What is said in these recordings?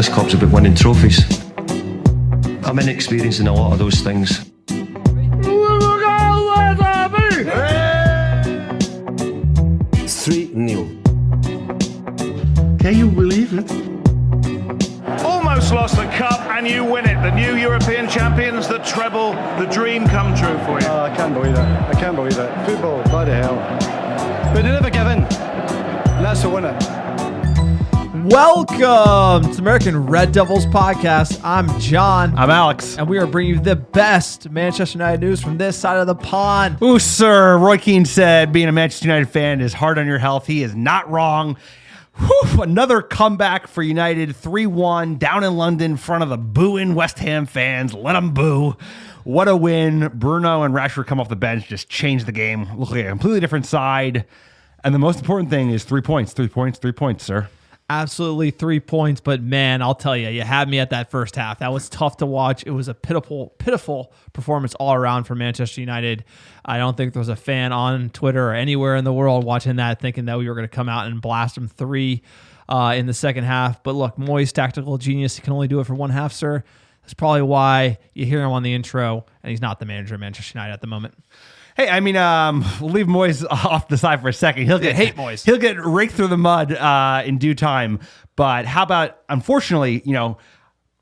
This club's about winning trophies. I'm inexperienced in a lot of those things. 3-0. Can you believe it? Almost lost the cup and you win it. The new European champions, the treble, the dream come true for you. I can't believe it. I can't believe it. Football, bloody hell. But they never give in. And that's the winner. Welcome to American Red Devils podcast. I'm John. I'm Alex. And we are bringing you the best Manchester United news from this side of the pond. Ooh, sir. Roy Keane said being a Manchester United fan is hard on your health. He is not wrong. Whew, another comeback for United, 3-1 down in London in front of the booing West Ham fans. Let them boo. What a win. Bruno and Rashford come off the bench, just changed the game. Look like a completely different side. And the most important thing is 3 points, 3 points, 3 points, sir. Absolutely 3 points, but man, I'll tell you had me at that first half. That was tough to watch. It was a pitiful performance all around for Manchester United. I don't think there was a fan on Twitter or anywhere in the world watching that thinking that we were going to come out and blast them 3 in the second half. But look, Moyes, tactical genius, he can only do it for one half, sir. That's probably why you hear him on the intro, and he's not the manager of Manchester United at the moment. Hey, I mean, we'll leave Moyes off the side for a second. Hate Moyes. He'll get raked through the mud in due time. But how about, unfortunately,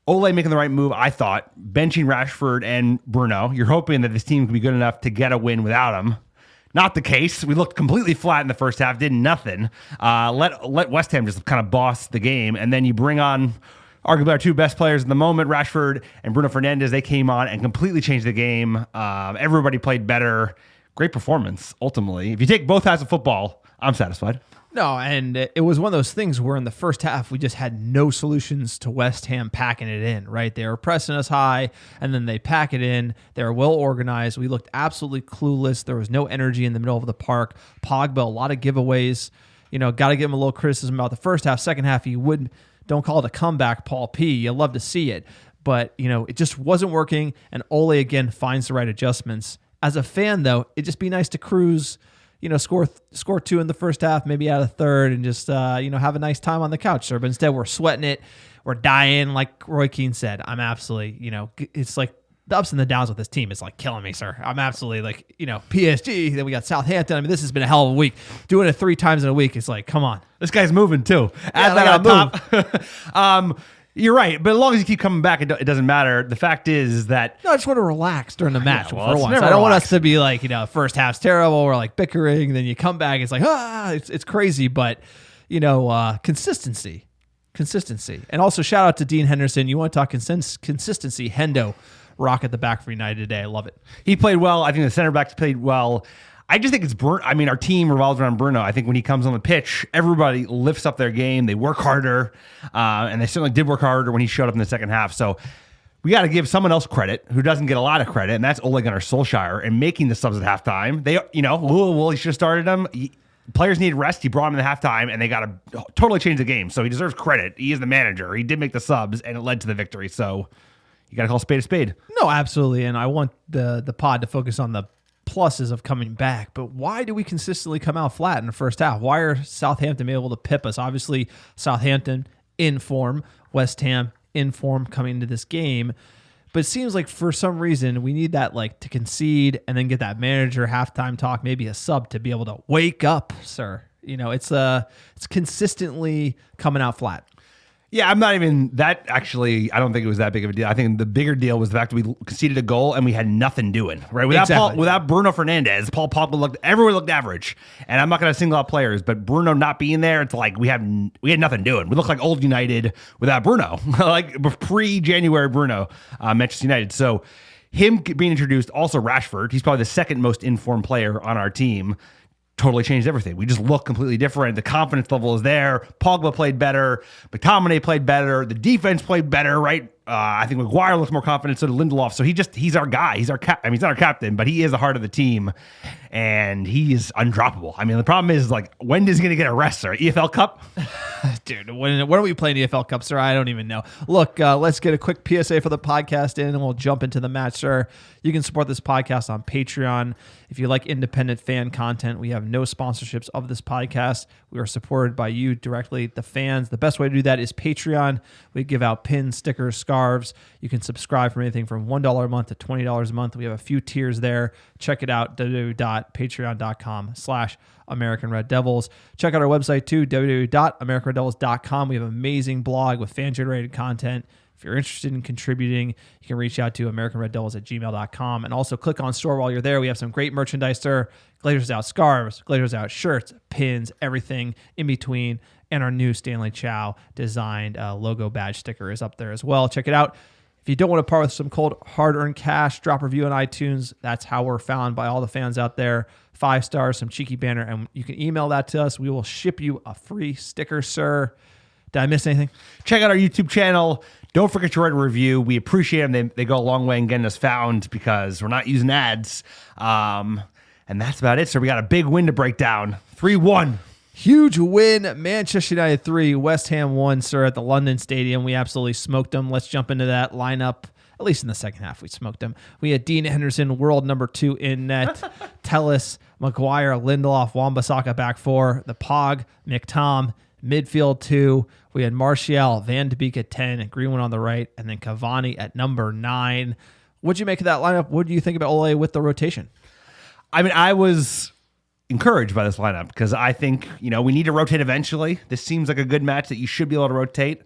Ole making the right move, I thought, benching Rashford and Bruno. You're hoping that this team can be good enough to get a win without him. Not the case. We looked completely flat in the first half, did nothing. Let West Ham just kind of boss the game, and then you bring on arguably our two best players in the moment, Rashford and Bruno Fernandes. They came on and completely changed the game. Everybody played better. Great performance, ultimately. If you take both halves of football, I'm satisfied. No, and it was one of those things where in the first half, we just had no solutions to West Ham packing it in, right? They were pressing us high, and then they pack it in. They were well organized. We looked absolutely clueless. There was no energy in the middle of the park. Pogba, a lot of giveaways. Got to give him a little criticism about the first half. Second half, don't call it a comeback, Paul P. You love to see it. But, it just wasn't working, and Ole, again, finds the right adjustments. As a fan, though, it'd just be nice to cruise, score 2 in the first half, maybe out of third, and just, have a nice time on the couch, sir. But instead, we're sweating it. We're dying, like Roy Keane said. I'm absolutely, it's like the ups and the downs with this team is like killing me, sir. I'm absolutely PSG. Then we got Southampton. I mean, this has been a hell of a week. Doing it 3 times in a week, it's like, come on. This guy's moving, too. Add that on top. You're right, but as long as you keep coming back, it doesn't matter. The fact is that... No, I just want to relax during the match for once. I don't relax. want us to be like, first half's terrible, we're like bickering, then you come back, it's like, it's crazy, but, consistency. And also, shout out to Dean Henderson. You want to talk consistency, Hendo, rock at the back for United today. I love it. He played well. I think the center backs played well. I just think it's Bruno. I mean, our team revolves around Bruno. I think when he comes on the pitch, everybody lifts up their game. They work harder, and they certainly did work harder when he showed up in the second half. So we got to give someone else credit who doesn't get a lot of credit, and that's Ole Gunnar Solskjaer and making the subs at halftime. They, Louisville, he should have started them. Players need rest. He brought them in the halftime, and they got to totally change the game. So he deserves credit. He is the manager. He did make the subs, and it led to the victory. So you got to call a spade a spade. No, absolutely. And I want the pod to focus on the pluses of coming back, but why do we consistently come out flat in the first half? Why are Southampton able to pip us? Obviously, Southampton in form, West Ham in form coming into this game, but it seems like for some reason we need that to concede and then get that manager halftime talk, maybe a sub to be able to wake up, sir. It's consistently coming out flat. Yeah, I'm not even that. Actually, I don't think it was that big of a deal. I think the bigger deal was the fact that we conceded a goal and we had nothing doing, right? Without Bruno Fernandes, Paul Pogba everyone looked average. And I'm not going to single out players, but Bruno not being there, it's like we had nothing doing. We look like old United without Bruno, like pre-January Bruno, Manchester United. So him being introduced, also Rashford, he's probably the second most informed player on our team. Totally changed everything. We just look completely different. The confidence level is there. Pogba played better. McTominay played better. The defense played better, right? I think Maguire looks more confident, so did Lindelof. So he's our guy. He's our he's not our captain, but he is the heart of the team, and he is undroppable. I mean, the problem is when is he going to get a rest, or EFL Cup? Dude, when are we playing EFL Cup, sir? I don't even know. Look, let's get a quick PSA for the podcast in, and we'll jump into the match, sir. You can support this podcast on Patreon. If you like independent fan content, we have no sponsorships of this podcast. We are supported by you directly, the fans. The best way to do that is Patreon. We give out pins, stickers, scarves. You can subscribe for anything from $1 a month to $20 a month. We have a few tiers there. Check it out, www.patreon.com/American Red Devils. Check out our website too, www.americanreddevils.com. We have an amazing blog with fan-generated content. If you're interested in contributing, you can reach out to americanreddevils@gmail.com. And also click on store while you're there. We have some great merchandise there. Glazers Out scarves, Glazers Out shirts, pins, everything in between. And our new Stanley Chow designed logo badge sticker is up there as well. Check it out. If you don't want to part with some cold, hard-earned cash, drop a review on iTunes. That's how we're found by all the fans out there. 5 stars, some cheeky banner, and you can email that to us. We will ship you a free sticker, sir. Did I miss anything? Check out our YouTube channel. Don't forget to write a review. We appreciate them. They go a long way in getting us found because we're not using ads. And that's about it, sir. We got a big win to break down. 3-1. Huge win. Manchester United 3, West Ham 1, sir, at the London Stadium. We absolutely smoked them. Let's jump into that lineup. At least in the second half, we smoked them. We had Dean Henderson, world number 2 in net. Tellis, Maguire, Lindelof, Wan-Bissaka back 4. The Pog, McTom, midfield 2. We had Martial, Van de Beek at 10, and Greenwood on the right, and then Cavani at number 9. What'd you make of that lineup? What do you think about Ole with the rotation? I mean, I was encouraged by this lineup because I think, we need to rotate eventually. This seems like a good match that you should be able to rotate.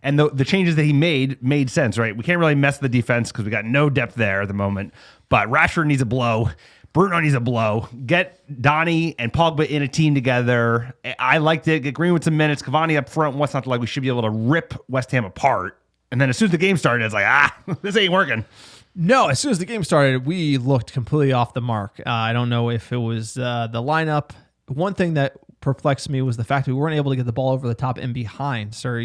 And the changes that he made sense, right? We can't really mess with the defense because we got no depth there at the moment. But Rashford needs a blow. Bruno needs a blow. Get Donny and Pogba in a team together. I liked it. Get Greenwood some minutes. Cavani up front. What's not like? We should be able to rip West Ham apart. And then as soon as the game started, it's like, this ain't working. No, as soon as the game started, we looked completely off the mark. I don't know if it was the lineup. One thing that perplexed me was the fact that we weren't able to get the ball over the top and behind, sir.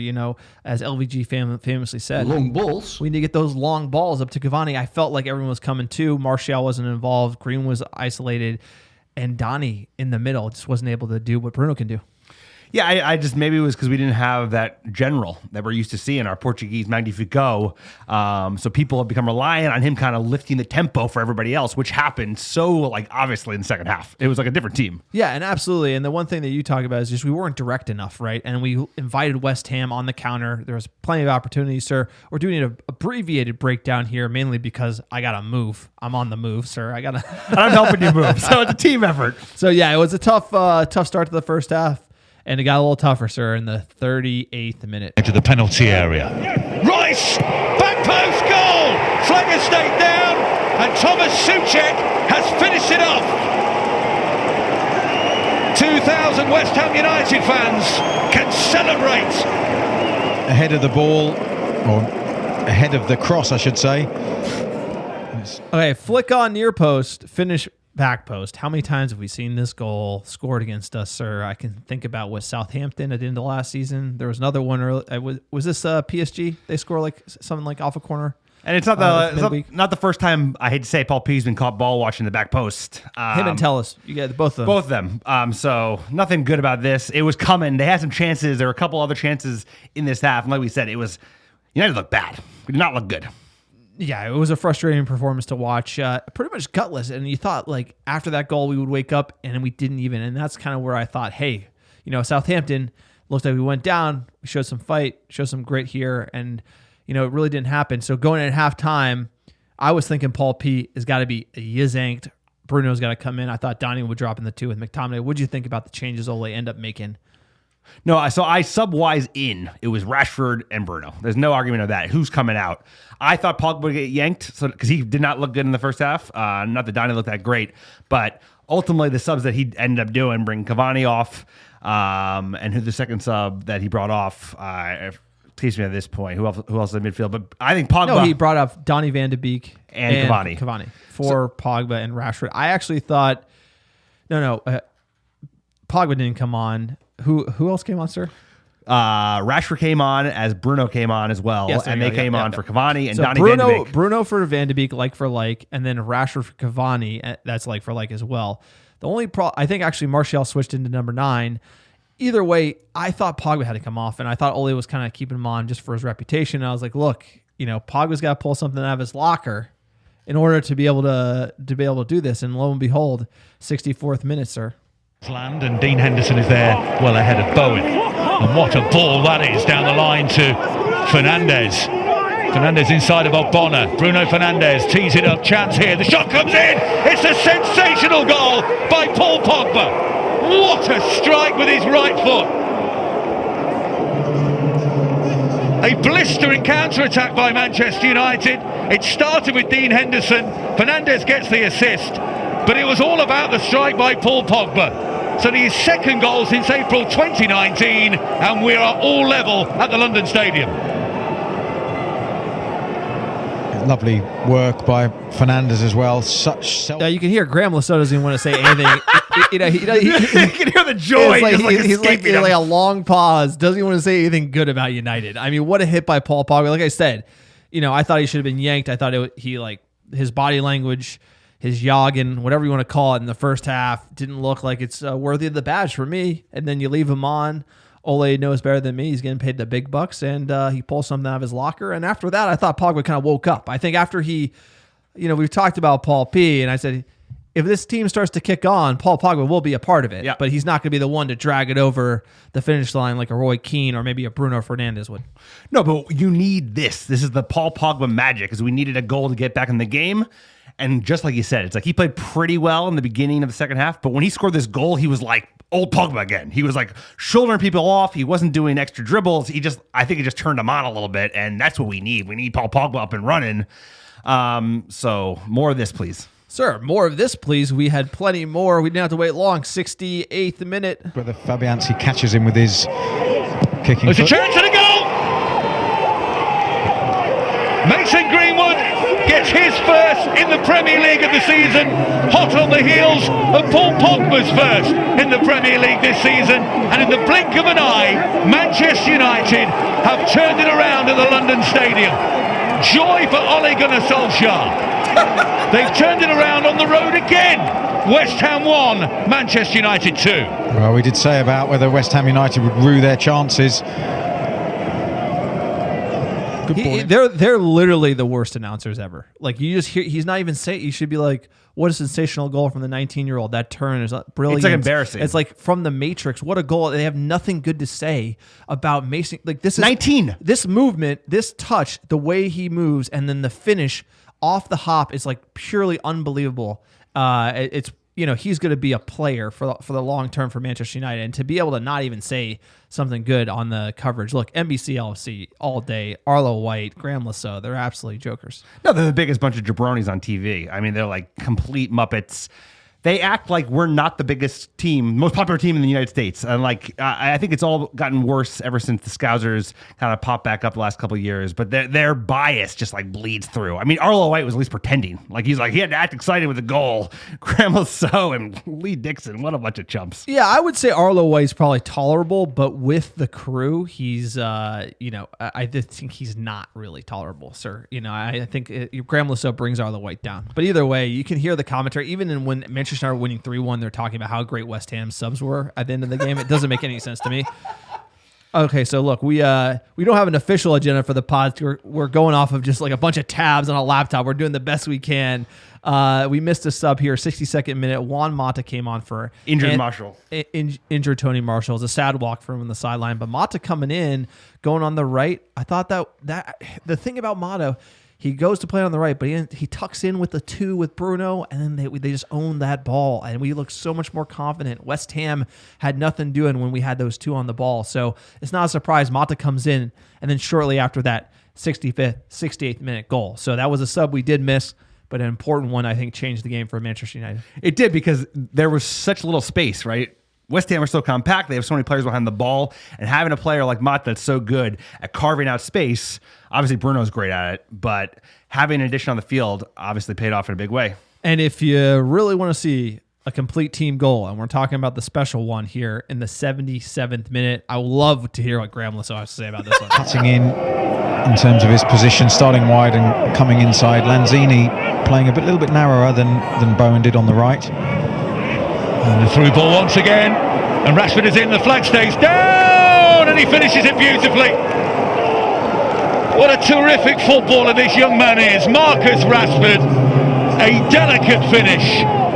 As LVG famously said, Long balls. we need to get those long balls up to Cavani. I felt like everyone was coming too. Martial wasn't involved. Green was isolated. And Donny in the middle just wasn't able to do what Bruno can do. Yeah, I just maybe it was because we didn't have that general that we're used to seeing, our Portuguese Magnifico. So people have become reliant on him kind of lifting the tempo for everybody else, which happened so obviously in the second half. It was like a different team. Yeah, and absolutely. And the one thing that you talk about is just we weren't direct enough, right? And we invited West Ham on the counter. There was plenty of opportunities, sir. We're doing an abbreviated breakdown here, mainly because I got to move. I'm on the move, sir. And I'm helping you move. So it's a team effort. So yeah, it was a tough start to the first half. And it got a little tougher, sir, in the 38th minute. Into the penalty area. Rice! Back post goal! Flag stayed down, and Thomas Souček has finished it off. 2,000 West Ham United fans can celebrate. Ahead of the ball, or ahead of the cross, I should say. Okay, flick on near post, finish back post. How many times have we seen this goal scored against us, sir? I can think about what Southampton at the end of last season. There was another one early. Was this PSG? They score something like off a corner. And it's not the first time, I hate to say, Paul P's been caught ball watching the back post. Him and Tellis. You get both of them. Both of them. So nothing good about this. It was coming. They had some chances. There were a couple other chances in this half. And like we said, United looked bad. We did not look good. Yeah, it was a frustrating performance to watch. Pretty much gutless. And you thought, after that goal, we would wake up, and we didn't even. And that's kind of where I thought, hey, Southampton, looks like we went down. We showed some fight, showed some grit here, and, it really didn't happen. So going in at halftime, I was thinking Paul P has got to be yizanked. Bruno's got to come in. I thought Donny would drop in the 2 with McTominay. What did you think about the changes Ole end up making? No, so I sub-wise in. It was Rashford and Bruno. There's no argument of that. Who's coming out? I thought Pogba would get yanked because he did not look good in the first half. Not that Donny looked that great, but ultimately the subs that he ended up doing, bring Cavani off, and who the second sub that he brought off, excuse me at this point, who else in midfield? But I think Pogba. No, he brought off Donny Van de Beek and Cavani for Pogba and Rashford. I actually thought, Pogba didn't come on. Who else came on, sir? Rashford came on as Bruno came on as well, yes, and they came on for Cavani and so Donny Van de Beek. Bruno for Van de Beek, like for like, and then Rashford for Cavani, that's like for like as well. The only I think actually Martial switched into number 9, either way, I thought Pogba had to come off, and I thought Ole was kind of keeping him on just for his reputation. And I was like, look, Pogba's got to pull something out of his locker in order to be able to do this. And lo and behold, 64th minute, sir. Land, and Dean Henderson is there well ahead of Bowen. And what a ball that is down the line to Fernandes. Fernandes inside of Ogbonna. Bruno Fernandes tees it up. Chance here. The shot comes in. It's a sensational goal by Paul Pogba. What a strike with his right foot. A blistering counter-attack by Manchester United. It started with Dean Henderson. Fernandes gets the assist. But it was all about the strike by Paul Pogba. So his second goal since April 2019, and we are all level at the London Stadium. Lovely work by Fernandes as well. You can hear Graham Lasso doesn't even want to say anything. You can hear the joy. He's like a long pause. Doesn't even want to say anything good about United. I mean, what a hit by Paul Pogba. Like I said, I thought he should have been yanked. I thought his body language, his jogging, whatever you want to call it, in the first half didn't look like it's worthy of the badge for me. And then you leave him on. Ole knows better than me. He's getting paid the big bucks, and he pulls something out of his locker. And after that, I thought Pogba kind of woke up. I think after he, we've talked about Paul P, and I said, if this team starts to kick on, Paul Pogba will be a part of it. But he's not going to be the one to drag it over the finish line like a Roy Keane or maybe a Bruno Fernandes would. No, but you need this. This is the Paul Pogba magic, because we needed a goal to get back in the game. And just like you said, it's like he played pretty well in the beginning of the second half, but when he scored this goal, he was like old Pogba again. He was like shouldering people off. He wasn't doing extra dribbles. I think he just turned him on a little bit, and that's what we need. We need Paul Pogba up and running. So more of this, please. Sir, more of this, please. We had plenty more. We didn't have to wait long. 68th minute. Whether Fabianski catches him with his kicking There's foot. a chance and a goal! Mason Greenwood gets his first in the Premier League of the season, hot on the heels of Paul Pogba's first in the Premier League this season, and in the blink of an eye, Manchester United have turned it around at the London Stadium. Joy for Ole Gunnar Solskjaer. They've turned it around on the road again. West Ham 1, Manchester United 2. Well, we did say about whether West Ham United would rue their chances. They're literally the worst announcers ever. Like, you just hear, he's not even saying. You should be like, what a sensational goal from the 19-year-old. That turn is brilliant. It's like embarrassing. It's like from the Matrix. What a goal. They have nothing good to say about Mason. Like, this is 19. This movement, this touch, the way he moves, and then the finish off the hop is like purely unbelievable. It's he's going to be a player for the long term for Manchester United, and to be able to not even say something good on the coverage. Look, NBC LFC all day, Arlo White, Graham Lasso, they're absolutely jokers. No, they're the biggest bunch of jabronis on TV. I mean, they're like complete Muppets. They act like we're not the biggest team, most popular team in the United States. And like, I think it's all gotten worse ever since the Scousers kind of popped back up the last couple of years. But their bias just like bleeds through. I mean, Arlo White was at least pretending. Like, he had to act excited with the goal. Graham Lasso and Lee Dixon, what a bunch of chumps. Yeah, I would say Arlo White's probably tolerable, but with the crew, he's, I just think he's not really tolerable, sir. I think Graham Lasso brings Arlo White down. But either way, you can hear the commentary. Even when Manchester United winning 3-1, they're talking about how great West Ham subs were at the end of the game. It doesn't make any sense to me. Okay, so look, we don't have an official agenda for the pod. We're going off of just like a bunch of tabs on a laptop. We're doing the best we can. We missed a sub here, 62nd minute. Juan Mata came on for injured Marshall. Injured Tony Marshall. It was a sad walk for him on the sideline, but Mata coming in, going on the right. I thought that the thing about Mata, he goes to play on the right, but he tucks in with the 2 with Bruno, and then they just own that ball, and we look so much more confident. West Ham had nothing doing when we had those 2 on the ball, so it's not a surprise. Mata comes in, and then shortly after that, 68th minute goal. So that was a sub we did miss, but an important one, I think, changed the game for Manchester United. It did, because there was such little space, right? West Ham are so compact. They have so many players behind the ball, and having a player like Mata that's so good at carving out space, obviously Bruno's great at it, but having an addition on the field obviously paid off in a big way. And if you really want to see a complete team goal, and we're talking about the special one here in the 77th minute, I would love to hear what Graham Lasso has to say about this one. Cutting in terms of his position, starting wide and coming inside. Lanzini playing a little bit narrower than Bowen did on the right. And the through ball once again. And Rashford is in, the flag stays down, and he finishes it beautifully. What a terrific footballer this young man is. Marcus Rashford, a delicate finish,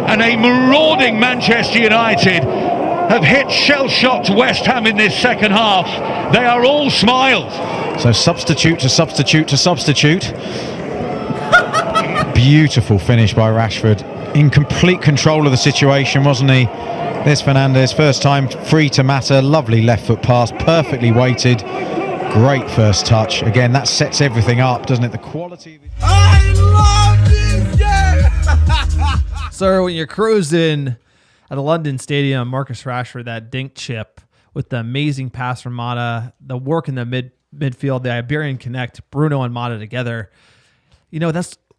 and a marauding Manchester United have hit shell-shocked West Ham in this second half. They are all smiles. So substitute to substitute to substitute. Beautiful finish by Rashford. In complete control of the situation, wasn't he? There's Fernandes, first time free to Mata. Lovely left foot pass, perfectly weighted. Great first touch. Again, that sets everything up, doesn't it? The quality of it. I love this game! Sir, when you're cruising at the London Stadium, Marcus Rashford, that dink chip with the amazing pass from Mata, the work in the midfield, the Iberian connect, Bruno and Mata together. You know,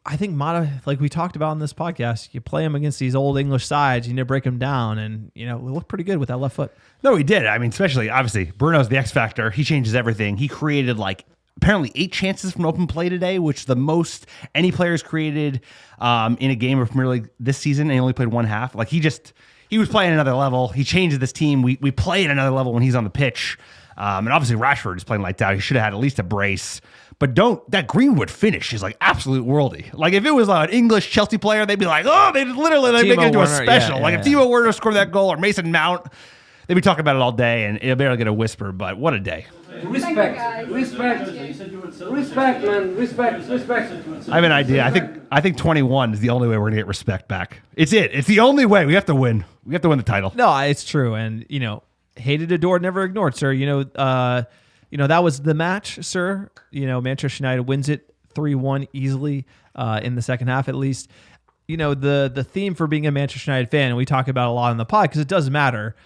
I think Mata, like we talked about in this podcast, you play him against these old English sides, you need to break him down, and, you know, we look pretty good with that left foot. No, he did. I mean, especially, obviously, Bruno's the X factor. He changes everything. He created, like, apparently 8 chances from open play today, which is the most any player's created in a game of Premier League this season, and he only played one half. Like, he was playing another level. He changes this team. We play at another level when he's on the pitch. And obviously, Rashford is playing lights out. He should have had at least a brace. But that Greenwood finish is like absolute worldy. Like if it was an English Chelsea player, they'd be like, oh, they literally make it into a special. If Timo Werner scored that goal or Mason Mount, they'd be talking about it all day, and it'll barely get a whisper. But what a day! Respect, man. Respect. I have an idea. I think 21 is the only way we're gonna get respect back. It's the only way. We have to win. We have to win the title. No, it's true, and you know, hated, adored, never ignored, sir. That was the match, sir. You know, Manchester United wins it 3-1 easily in the second half, at least. You know, the theme for being a Manchester United fan, and we talk about a lot on the pod because it does matter.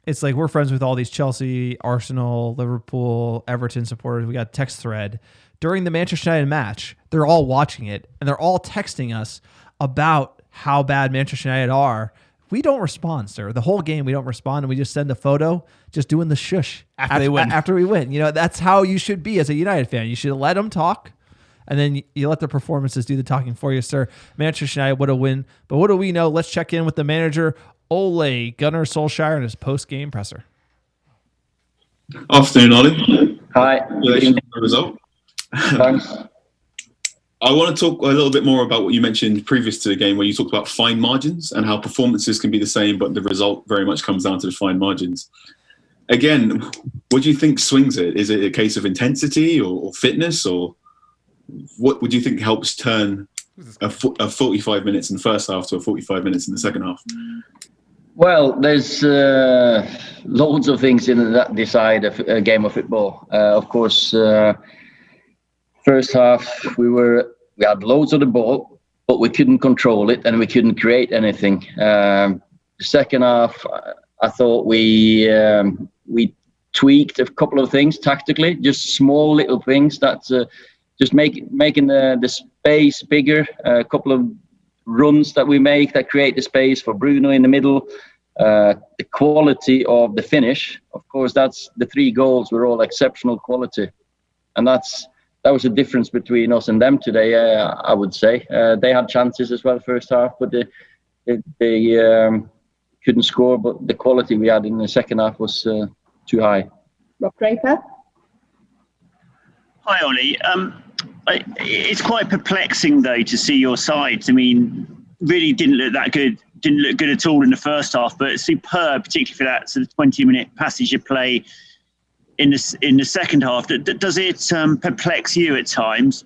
It's like we're friends with all these Chelsea, Arsenal, Liverpool, Everton supporters. We got a text thread. During the Manchester United match, they're all watching it, and they're all texting us about how bad Manchester United are. We don't respond, sir. The whole game, we don't respond, and we just send a photo just doing the shush after we win. You know, that's how you should be as a United fan. You should let them talk, and then you let the performances do the talking for you, sir. Manchester United would have win, but what do we know? Let's check in with the manager, Ole Gunnar Solskjaer, in his post-game presser. Afternoon, Ollie. Hi. Congratulations on the result. Thanks. I want to talk a little bit more about what you mentioned previous to the game, where you talked about fine margins and how performances can be the same, but the result very much comes down to the fine margins. Again, what do you think swings it? Is it a case of intensity or fitness, or what would you think helps turn a 45 minutes in the first half to a 45 minutes in the second half? Well, there's loads of things in that decide a game of football. Of course, first half we had loads of the ball, but we couldn't control it and we couldn't create anything. The second half, I thought we tweaked a couple of things tactically, just small little things that just making the space bigger. A couple of runs that we make that create the space for Bruno in the middle. The quality of the finish, of course, that's the 3 goals were all exceptional quality, and that was the difference between us and them today. I would say they had chances as well first half, but they couldn't score. But the quality we had in the second half was too high. Rob Draper. Hi, Ollie. It's quite perplexing though to see your sides. I mean, really didn't look that good. Didn't look good at all in the first half, but superb, particularly for that sort of 20-minute passage of play in the second half. Does it perplex you at times?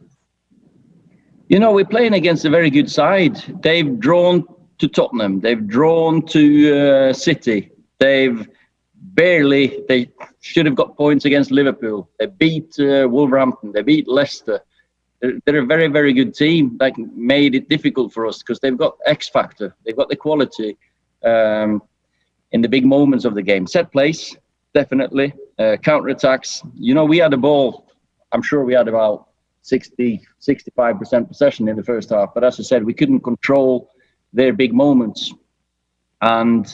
You know, we're playing against a very good side. They've drawn to Tottenham. They've drawn to City. They should have got points against Liverpool. They beat Wolverhampton. They beat Leicester. They're a very, very good team that made it difficult for us because they've got X factor. They've got the quality in the big moments of the game. Set plays, definitely. Counter-attacks. You know, we had the ball. I'm sure we had about 65% possession in the first half. But as I said, we couldn't control their big moments. And,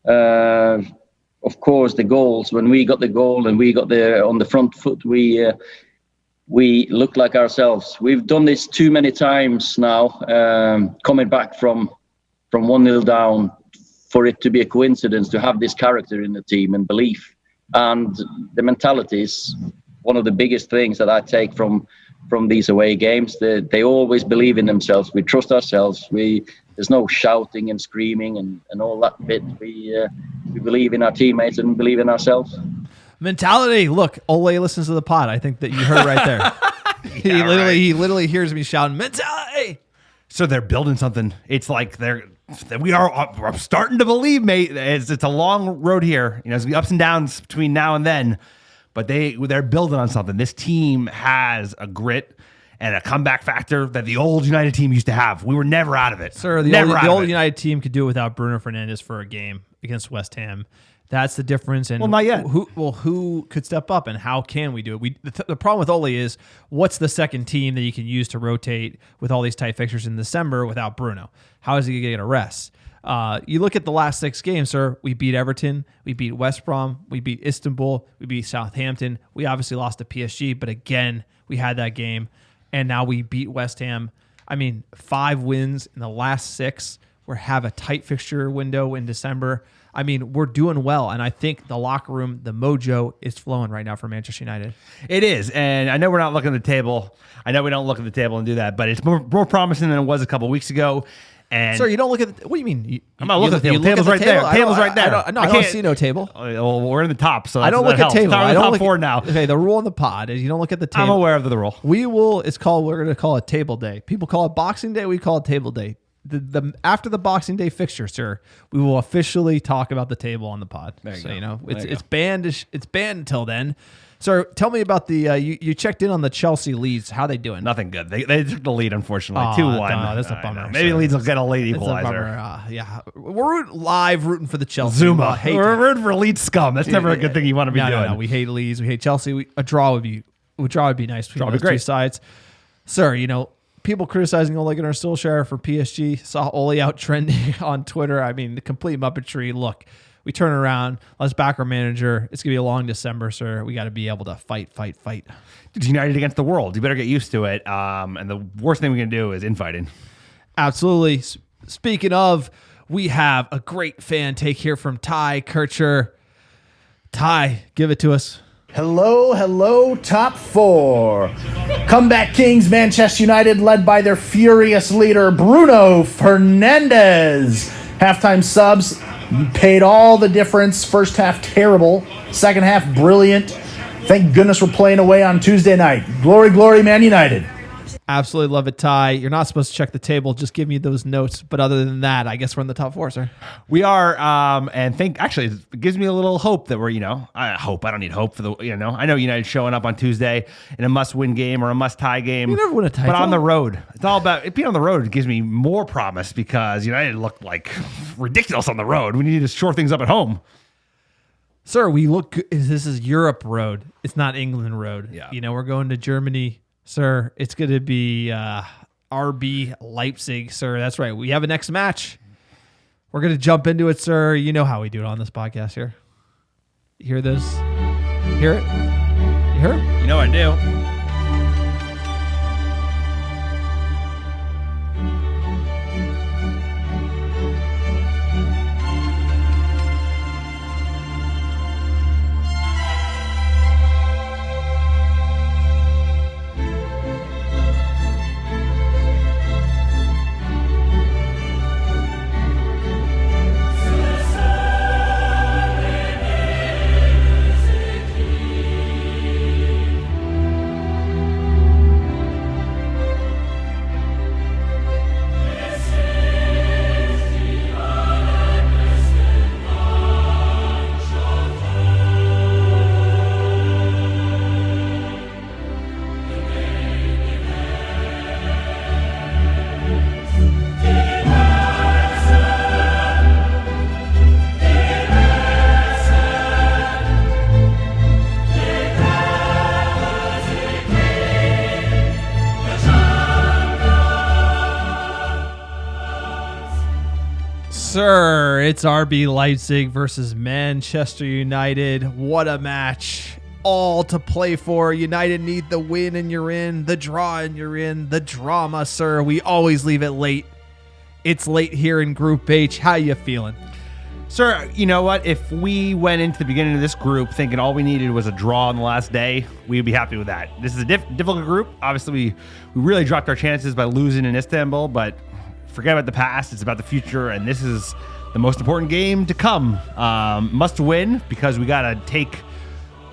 of course, the goals. When we got the goal and we got on the front foot, we look like ourselves. We've done this too many times now, coming back from 1-0 down for it to be a coincidence to have this character in the team and belief. And the mentality is one of the biggest things that I take from these away games. They always believe in themselves. We trust ourselves. There's no shouting and screaming and all that bit. We believe in our teammates and believe in ourselves. Mentality. Look, Ole listens to the pod. I think that you heard right there. He literally hears me shouting mentality. So they're building something. It's like I'm starting to believe, mate. It's a long road here. There's gonna be ups and downs between now and then, but they're building on something. This team has a grit and a comeback factor that the old United team used to have. We were never out of it. Sir, the old United team could do it without Bruno Fernandes for a game against West Ham. That's the difference. And not yet. Who could step up and how can we do it? The problem with Ole is what's the second team that you can use to rotate with all these tight fixtures in December without Bruno? How is he going to get a rest? You look at the last 6 games, sir. We beat Everton. We beat West Brom. We beat Istanbul. We beat Southampton. We obviously lost to PSG, but again, we had that game. And now we beat West Ham. 5 wins in the last 6. We have a tight fixture window in December. We're doing well, and I think the locker room, the mojo is flowing right now for Manchester United. It is, and I know we're not looking at the table. I know we don't look at the table and do that, but it's more promising than it was a couple weeks ago. And sir, you don't look at what do you mean? I'm not looking at the table. Table's right there. Table's right there. I don't see no table. Well, we're in the top, so I don't look at table. I don't look 4 now. Okay, the rule in the pod is you don't look at the table. I'm aware of the rule. We're going to call it table day. People call it Boxing Day. We call it table day. After the Boxing Day fixture, sir, we will officially talk about the table on the pod. There you go. It's banned. It's banned until then. Sir, tell me about the you checked in on the Chelsea Leeds. How they doing? Nothing good. They took the lead, unfortunately, 2-1. No, that's a bummer. Maybe Leeds will get a late equalizer. Yeah, we're rooting for the Chelsea. Zuma. We're rooting for Leeds scum. That's never a good thing you want to be doing. No, we hate Leeds. We hate Chelsea. A draw would be nice between those two sides. Sir, people criticizing Ole Gunnar Solskjaer for PSG. Saw Ole out trending on Twitter. The complete muppetry. Look, we turn around. Let's back our manager. It's going to be a long December, sir. We got to be able to fight. It's United against the world. You better get used to it. And the worst thing we can do is infighting. Absolutely. Speaking of, we have a great fan take here from Ty Kircher. Ty, give it to us. Hello, top 4. Comeback Kings, Manchester United, led by their furious leader, Bruno Fernandes. Halftime subs paid all the difference. First half, terrible. Second half, brilliant. Thank goodness we're playing away on Tuesday night. Glory, glory, Man United. Absolutely love it, Ty. You're not supposed to check the table. Just give me those notes. But other than that, I guess we're in the top 4, sir. We are, and actually, it gives me a little hope that we're, I don't need hope for I know United showing up on Tuesday in a must-win game or a must-tie game. You never win a title. But on the road. It's all about, it being on the road, it gives me more promise because United looked like ridiculous on the road. We need to shore things up at home. Sir, this is Europe road. It's not England road. Yeah. We're going to Germany. Sir, it's going to be RB Leipzig, sir. That's right. We have a next match. We're going to jump into it, sir. You know how we do it on this podcast here. You hear this? Hear it? You hear it? You know I do. Sir, it's RB Leipzig versus Manchester United. What a match. All to play for. United need the win and you're in. The draw and you're in. The drama, sir. We always leave it late. It's late here in Group H. How you feeling? Sir, you know what? If we went into the beginning of this group thinking all we needed was a draw on the last day, we'd be happy with that. This is a difficult group. Obviously, we really dropped our chances by losing in Istanbul, but forget about the past. It's about the future, and this is the most important game to come. Must win, because we got to take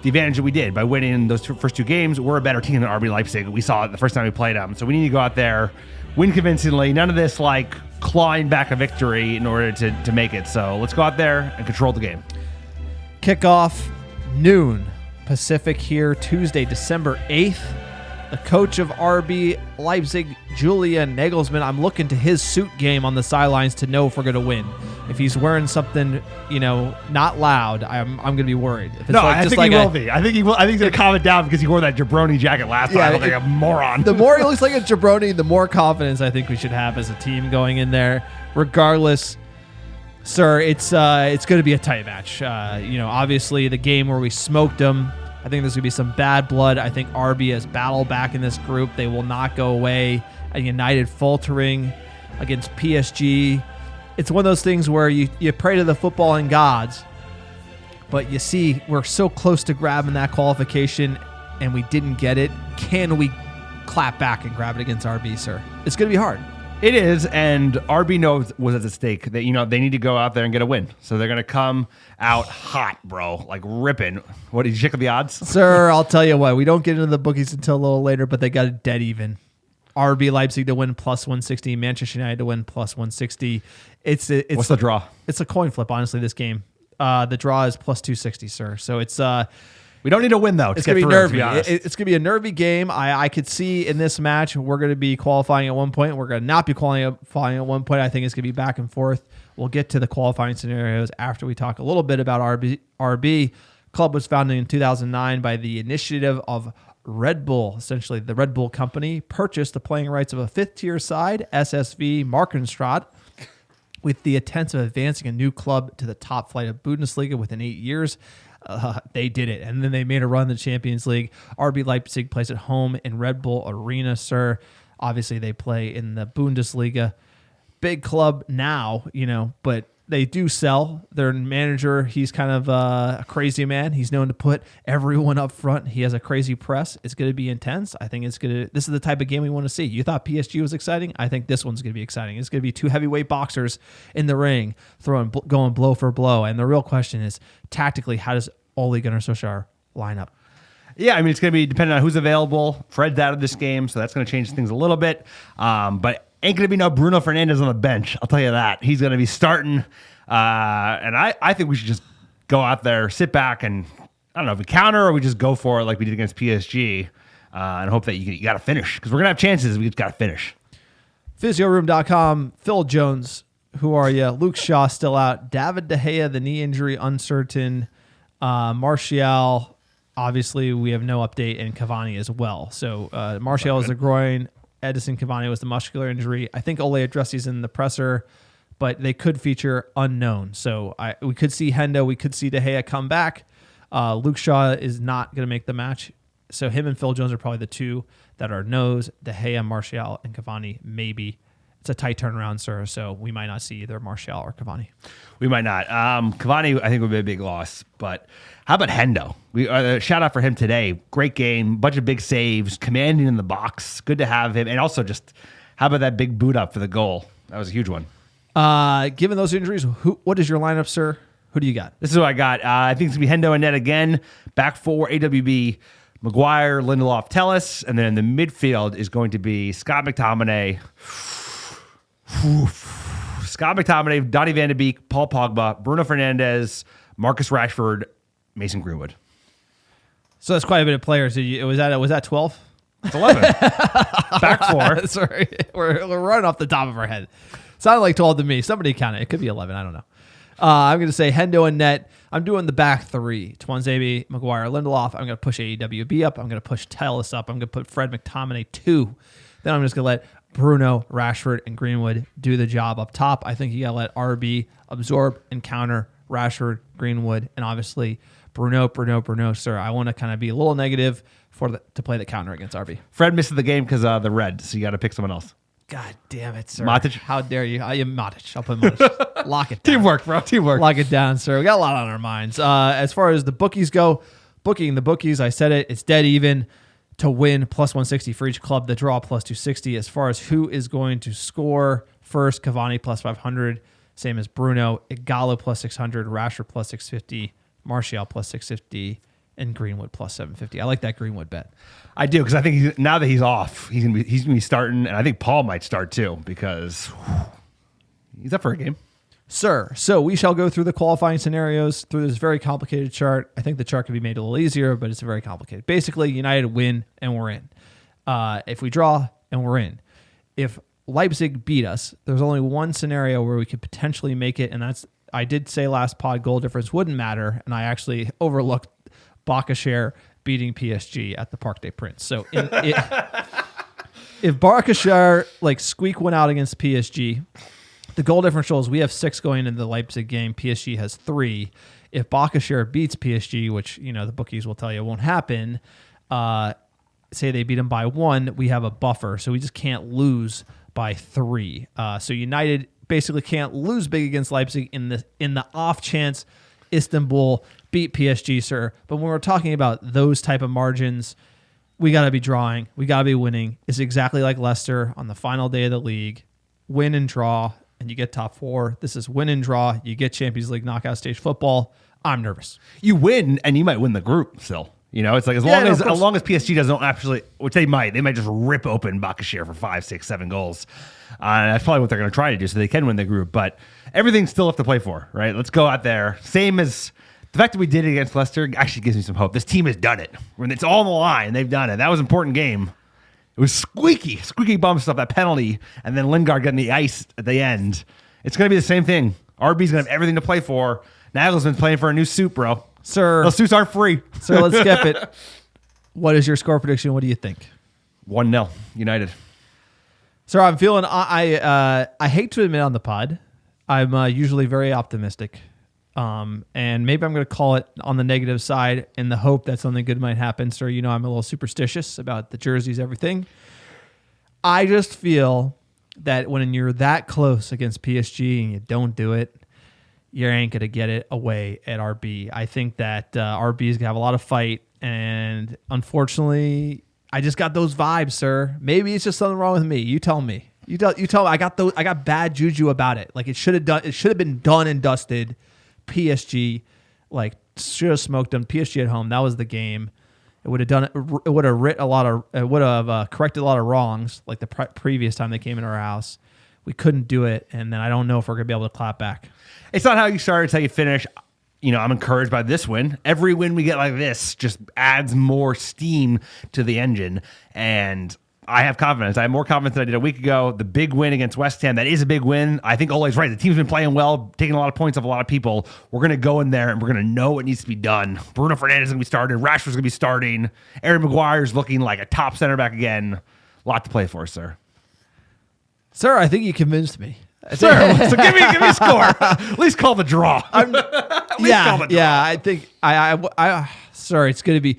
the advantage that we did by winning those first 2 games. We're a better team than RB Leipzig. We saw it the first time we played them. So we need to go out there, win convincingly. None of this like clawing back a victory in order to make it. So let's go out there and control the game. Kickoff noon Pacific here, Tuesday, December 8th. The coach of RB Leipzig, Julian Nagelsmann, I'm looking to his suit game on the sidelines to know if we're going to win. If he's wearing something, not loud, I'm going to be worried. If it's I think he will be. I think he's going to calm it down because he wore that jabroni jacket last time. I look like a moron. The more he looks like a jabroni, the more confidence I think we should have as a team going in there. Regardless, sir, it's going to be a tight match. Obviously the game where we smoked them, I think there's going to be some bad blood. I think RB has battled back in this group. They will not go away. A United faltering against PSG. It's one of those things where you pray to the footballing gods, but you see we're so close to grabbing that qualification and we didn't get it. Can we clap back and grab it against RB, sir? It's going to be hard. It is, and RB knows what's at stake. That they need to go out there and get a win. So they're going to come out hot, bro, like ripping. What, did you check the odds? Sir, I'll tell you what. We don't get into the bookies until a little later, but they got it dead even. RB Leipzig to win plus 160, Manchester United to win plus 160. It's what's the draw? It's a coin flip, honestly, this game. The draw is plus 260, sir. So it's we don't need to win, though. It's going to be nervy. It's going to be a nervy game. I could see in this match we're going to be qualifying at one point. We're going to not be qualifying at one point. I think it's going to be back and forth. We'll get to the qualifying scenarios after we talk a little bit about RB. Club was founded in 2009 by the initiative of Red Bull. Essentially, the Red Bull company purchased the playing rights of a fifth-tier side, SSV Markenstraat, with the intent of advancing a new club to the top flight of Bundesliga within 8 years. They did it, and then they made a run in the Champions League. RB Leipzig plays at home in Red Bull Arena, sir. Obviously, they play in the Bundesliga. Big club now, but they do sell. Their manager, he's kind of a crazy man. He's known to put everyone up front. He has a crazy press. It's going to be intense. I think this is the type of game we want to see. You thought PSG was exciting? I think this one's going to be exciting. It's going to be 2 heavyweight boxers in the ring, going blow for blow. And the real question is, tactically, how does Ole Gunnar Solskjaer line up? Yeah, it's going to be depending on who's available. Fred's out of this game, so that's going to change things a little bit. But ain't going to be no Bruno Fernandes on the bench. I'll tell you that. He's going to be starting. And I think we should just go out there, sit back, and I don't know if we counter or we just go for it like we did against PSG and hope that you got to finish. Because we're going to have chances. We just got to finish. PhysioRoom.com, Phil Jones, who are you? Luke Shaw still out. David De Gea, the knee injury, uncertain. Martial, obviously, we have no update, and Cavani as well. So Martial is the groin. Edison Cavani was the muscular injury. I think Ole addressed these in the presser, but they could feature unknown. So we could see Hendo, we could see De Gea come back. Luke Shaw is not going to make the match. So him and Phil Jones are probably the two that are no's. De Gea, Martial, and Cavani, maybe. It's a tight turnaround, sir, so we might not see either Martial or Cavani. We might not. Cavani, I think, would be a big loss. But how about Hendo? Shout out for him today. Great game, bunch of big saves, commanding in the box. Good to have him. And also just, how about that big boot up for the goal? That was a huge one. Given those injuries, what is your lineup, sir? Who do you got? This is what I got. I think it's going to be Hendo and net again. Back four, AWB, Maguire, Lindelof, Telles. And then in the midfield is going to be Scott McTominay, Donny van de Beek, Paul Pogba, Bruno Fernandes, Marcus Rashford, Mason Greenwood. So that's quite a bit of players. Was that 12? It's 11. Back four. Sorry, we're running off the top of our head. Sounded like 12 to me. Somebody count it. It could be 11. I don't know. I'm going to say Hendo and net. I'm doing the back three. Tuanzebe, Maguire, Lindelof. I'm going to push AEWB up. I'm going to push Telles up. I'm going to put Fred McTominay 2. Then I'm just going to let Bruno, Rashford, and Greenwood do the job up top. I think you got to let RB absorb and counter Rashford, Greenwood, and obviously Bruno, sir. I want to kind of be a little negative to play the counter against RB. Fred misses the game because of the red, so you got to pick someone else. God damn it, sir. Matic. How dare you? I am Matic. I'll put Matic. Lock it down. Teamwork, bro. Teamwork. Lock it down, sir. We got a lot on our minds. As far as the bookies go, booking the bookies, I said it. It's dead even to win, plus 160 for each club. The draw, plus 260. As far as who is going to score first, Cavani, plus 500. Same as Bruno. Igalo, plus 600. Rashford, plus 650. Martial, plus 650. And Greenwood, plus 750. I like that Greenwood bet. I do, because I think now that he's off, he's gonna be starting, and I think Paul might start too, because he's up for a game. Sir, so we shall go through the qualifying scenarios through this very complicated chart. I think the chart could be made a little easier, but it's very complicated. Basically, United win and we're in. If we draw and we're in. If Leipzig beat us, there's only one scenario where we could potentially make it, and that's, I did say last pod goal difference wouldn't matter, and I actually overlooked Bakashare beating PSG at the Parc des Princes. So if Bakashare squeak one out against PSG, the goal differential is we have 6 going into the Leipzig game. PSG has 3. If Bakashare beats PSG, which the bookies will tell you won't happen, say they beat them by 1, we have a buffer, so we just can't lose by 3. So United basically can't lose big against Leipzig in the off chance Istanbul beat PSG, sir. But when we're talking about those type of margins, we got to be drawing. We got to be winning. It's exactly like Leicester on the final day of the league. Win and draw, and you get top 4. This is win and draw. You get Champions League knockout stage football. I'm nervous. You win, and you might win the group still. It's like as long as PSG doesn't actually, which they might just rip open Bakashare for 5, 6, 7 goals. That's probably what they're going to try to do so they can win the group. But everything's still left to play for, right? Let's go out there. Same as the fact that we did it against Leicester actually gives me some hope. This team has done it. When it's all on the line, they've done it. That was an important game. It was squeaky bum stuff, that penalty, and then Lingard getting the ice at the end. It's going to be the same thing. RB's going to have everything to play for. Nagelsmann's playing for a new suit, bro. Sir. Those suits aren't free. Sir, let's skip it. What is your score prediction? What do you think? 1-0 United. Sir, I'm feeling, I hate to admit on the pod, I'm usually very optimistic. And maybe I'm going to call it on the negative side in the hope that something good might happen. Sir, I'm a little superstitious about the jerseys, everything. I just feel that when you're that close against PSG and you don't do it, you ain't going to get it away at RB. I think that RB is going to have a lot of fight, and unfortunately, I just got those vibes, sir. Maybe it's just something wrong with me. You tell me. You tell me. I got bad juju about it. It should have been done and dusted. PSG, should have smoked them. PSG at home. That was the game. It would have done. It would have corrected a lot of wrongs, like the previous time they came into our house. We couldn't do it, and then I don't know if we're gonna be able to clap back. It's not how you start; it's how you finish. I'm encouraged by this win. Every win we get like this just adds more steam to the engine, and I have confidence. I have more confidence than I did a week ago. The big win against West Ham, that is a big win. I think Ole's right. The team's been playing well, taking a lot of points off a lot of people. We're going to go in there, and we're going to know what needs to be done. Bruno Fernandes is going to be started. Rashford's going to be starting. Aaron Maguire's looking like a top center back again. A lot to play for, sir. Sir, I think you convinced me. Sir, so give me a score. At least call the draw. I think sir, it's going to be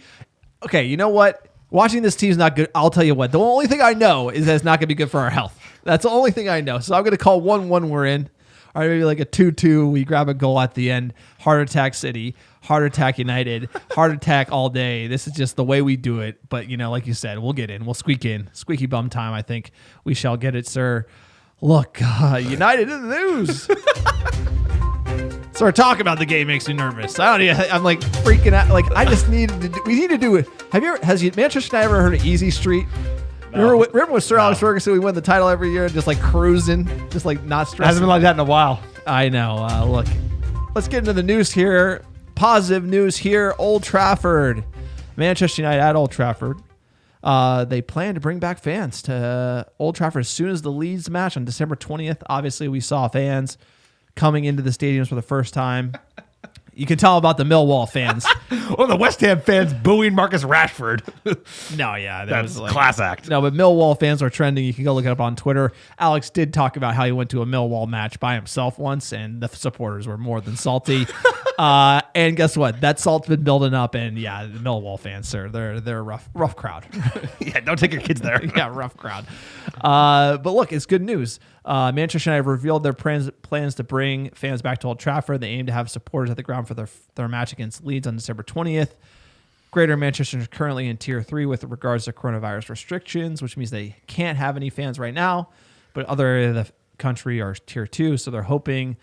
okay. You know what? Watching this team's not good. I'll tell you what. The only thing I know is that it's not going to be good for our health. That's the only thing I know. So I'm going to call 1-1. We're in. Or maybe like a 2-2. We grab a goal at the end. Heart attack City. Heart attack United. Heart attack all day. This is just the way we do it. But like you said, we'll get in. We'll squeak in. Squeaky bum time. I think we shall get it, sir. Look, United in the news. So talk about the game makes me nervous. I'm freaking out. I just we need to do it. Has Manchester United ever heard of Easy Street? No. Remember with Sir Alex Ferguson, we win the title every year, just cruising, just not stressing. Hasn't been like that in a while. I know. Look, let's get into the news here. Positive news here. Old Trafford. Manchester United at Old Trafford. They plan to bring back fans to Old Trafford as soon as the Leeds match on December 20th. Obviously, we saw fans coming into the stadiums for the first time. You can tell about the Millwall fans. Well, the West Ham fans booing Marcus Rashford. No, yeah. That's class act. No, but Millwall fans are trending. You can go look it up on Twitter. Alex did talk about how he went to a Millwall match by himself once, and the supporters were more than salty. And guess what? That salt's been building up, and yeah, the Millwall fans, sir, they're a rough crowd. Yeah, don't take your kids there. Yeah, rough crowd. But look, it's good news. Manchester United revealed their plans to bring fans back to Old Trafford. They aim to have supporters at the ground for their match against Leeds on December 20th. Greater Manchester is currently in Tier 3 with regards to coronavirus restrictions, which means they can't have any fans right now, but other areas of the country are Tier 2, so they're hoping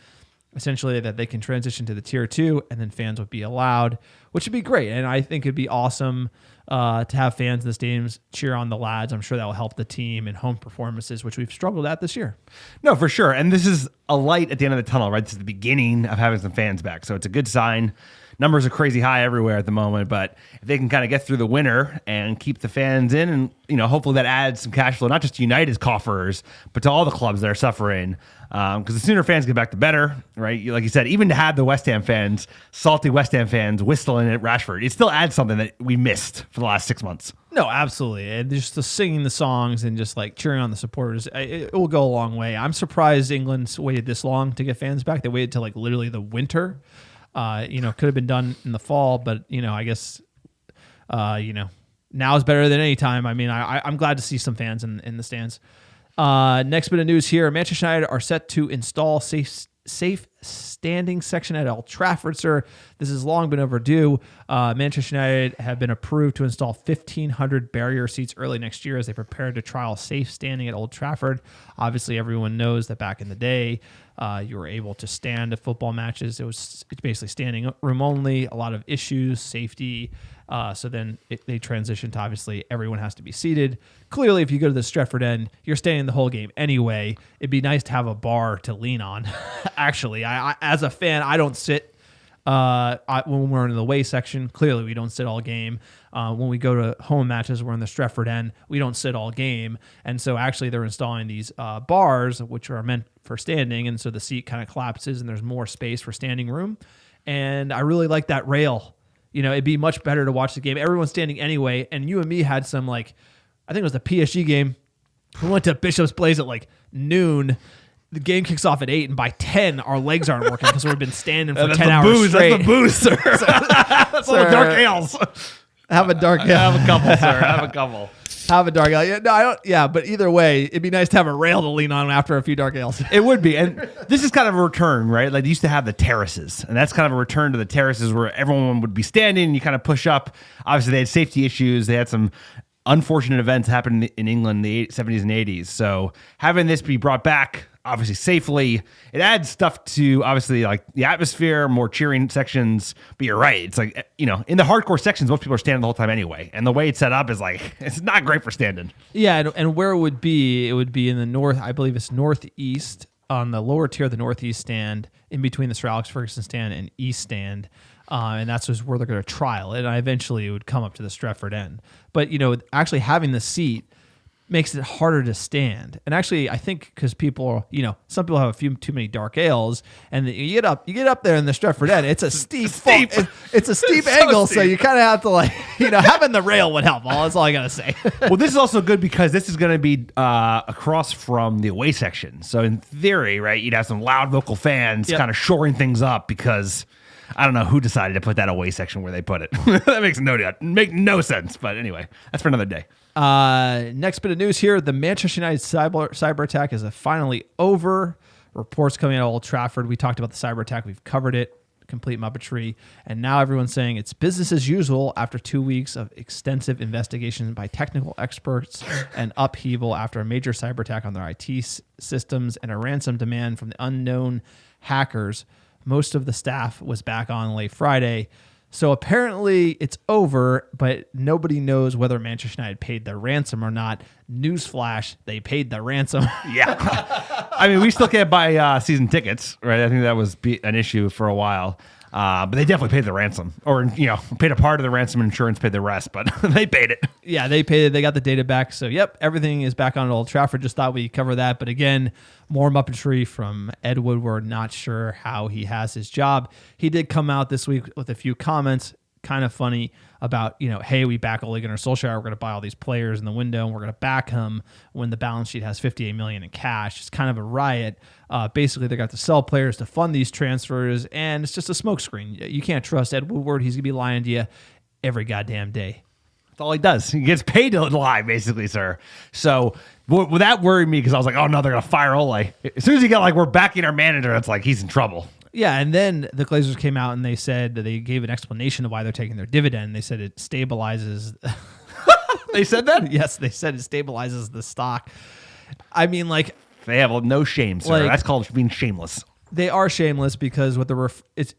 essentially that they can transition to the Tier 2 and then fans would be allowed, which would be great. And I think it'd be awesome to have fans in the stadiums cheer on the lads. I'm sure that will help the team in home performances, which we've struggled at this year. No, for sure. And this is a light at the end of the tunnel, right? This is the beginning of having some fans back. So it's a good sign. Numbers are crazy high everywhere at the moment, but if they can kind of get through the winter and keep the fans in, and hopefully that adds some cash flow, not just to United's coffers, but to all the clubs that are suffering. Because the sooner fans get back, the better, right? Like you said, even to have the West Ham fans, salty West Ham fans, whistling at Rashford, it still adds something that we missed for the last 6 months. No, absolutely. And just the singing the songs and just like cheering on the supporters, it will go a long way. I'm surprised England's waited this long to get fans back. They waited till like literally the winter. Could have been done in the fall, but I guess, now is better than any time. I mean, I'm glad to see some fans in the stands. Next bit of news here: Manchester United are set to install safe standing section at Old Trafford, sir. This has long been overdue. Manchester United have been approved to install 1,500 barrier seats early next year as they prepare to trial safe standing at Old Trafford. Obviously, everyone knows that back in the day, you were able to stand at football matches. It's basically standing room only. A lot of issues, safety. So then they transitioned to obviously everyone has to be seated. Clearly, if you go to the Stretford end, you're staying the whole game anyway. It'd be nice to have a bar to lean on. Actually, I as a fan, I don't sit when we're in the away section. Clearly, we don't sit all game. When we go to home matches, we're in the Stretford end. We don't sit all game. And so actually they're installing these bars, which are meant for standing. And so the seat kind of collapses and there's more space for standing room. And I really like that rail. It'd be much better to watch the game. Everyone's standing anyway. And you and me had some I think it was the PSG game. We went to Bishop's Place at noon. The game kicks off at 8, and by 10, our legs aren't working because we've been standing for 10 hours straight. That's the booze, sir. That's all the dark ales. Have a dark ale. Have a couple, sir. Have a couple. Have a dark ale. Yeah, no, I don't. Yeah, but either way, it'd be nice to have a rail to lean on after a few dark ales. It would be, and this is kind of a return, right? Like they used to have the terraces, and that's kind of a return to the terraces where everyone would be standing and you kind of push up. Obviously, they had safety issues. They had some unfortunate events happen in England in the 70s and 80s. So having this be brought back, obviously safely, it adds stuff to obviously like the atmosphere, more cheering sections. But you're right, it's like in the hardcore sections, most people are standing the whole time anyway, and the way it's set up is it's not great for standing. Yeah, and where it would be in the north. I believe it's northeast on the lower tier of the northeast stand, in between the Sir Alex Ferguson stand and east stand. And that's just where they're going to trial it. And eventually it would come up to the Stretford end. But, actually having the seat makes it harder to stand. And actually, I think because people, some people have a few too many dark ales, and you get up there in the Stretford end, it's a steep. It's a steep angle, so you kind of have to having the rail would help. That's all I got to say. Well, this is also good because this is going to be across from the away section. So in theory, right, you'd have some loud vocal fans kind of shoring things up because I don't know who decided to put that away section where they put it. That makes no sense. But anyway, that's for another day. Next bit of news here. The Manchester United cyber attack is finally over. Reports coming out of Old Trafford. We talked about the cyber attack. We've covered it. Complete Muppetry. And now everyone's saying it's business as usual after 2 weeks of extensive investigation by technical experts and upheaval after a major cyber attack on their IT systems and a ransom demand from the unknown hackers. Most of the staff was back on late Friday. So apparently it's over, but nobody knows whether Manchester United paid the ransom or not. Newsflash, they paid the ransom. Yeah. I mean, we still can't buy season tickets, right? I think that was an issue for a while. But they definitely paid the ransom, or paid a part of the ransom. Insurance paid the rest, but they paid it. Yeah, they paid it. They got the data back. So yep, everything is back on Old Trafford. Just thought we'd cover that. But again, more Muppetry from Ed Woodward. Not sure how he has his job. He did come out this week with a few comments kind of funny about, hey, we back Ole Gunnar Solskjaer. We're going to buy all these players in the window and we're going to back him when the balance sheet has $58 million in cash. It's kind of a riot. Basically, they got to sell players to fund these transfers, and it's just a smokescreen. You can't trust Ed Woodward. He's going to be lying to you every goddamn day. That's all he does. He gets paid to lie, basically, sir. So that worried me because I was like, oh, no, they're going to fire Ole. As soon as you get we're backing our manager, it's like he's in trouble. Yeah, and then the Glazers came out and they said that they gave an explanation of why they're taking their dividend. They said it stabilizes. They said that? Yes, they said it stabilizes the stock. I mean, they have no shame, sir. That's called being shameless. They are shameless because what it's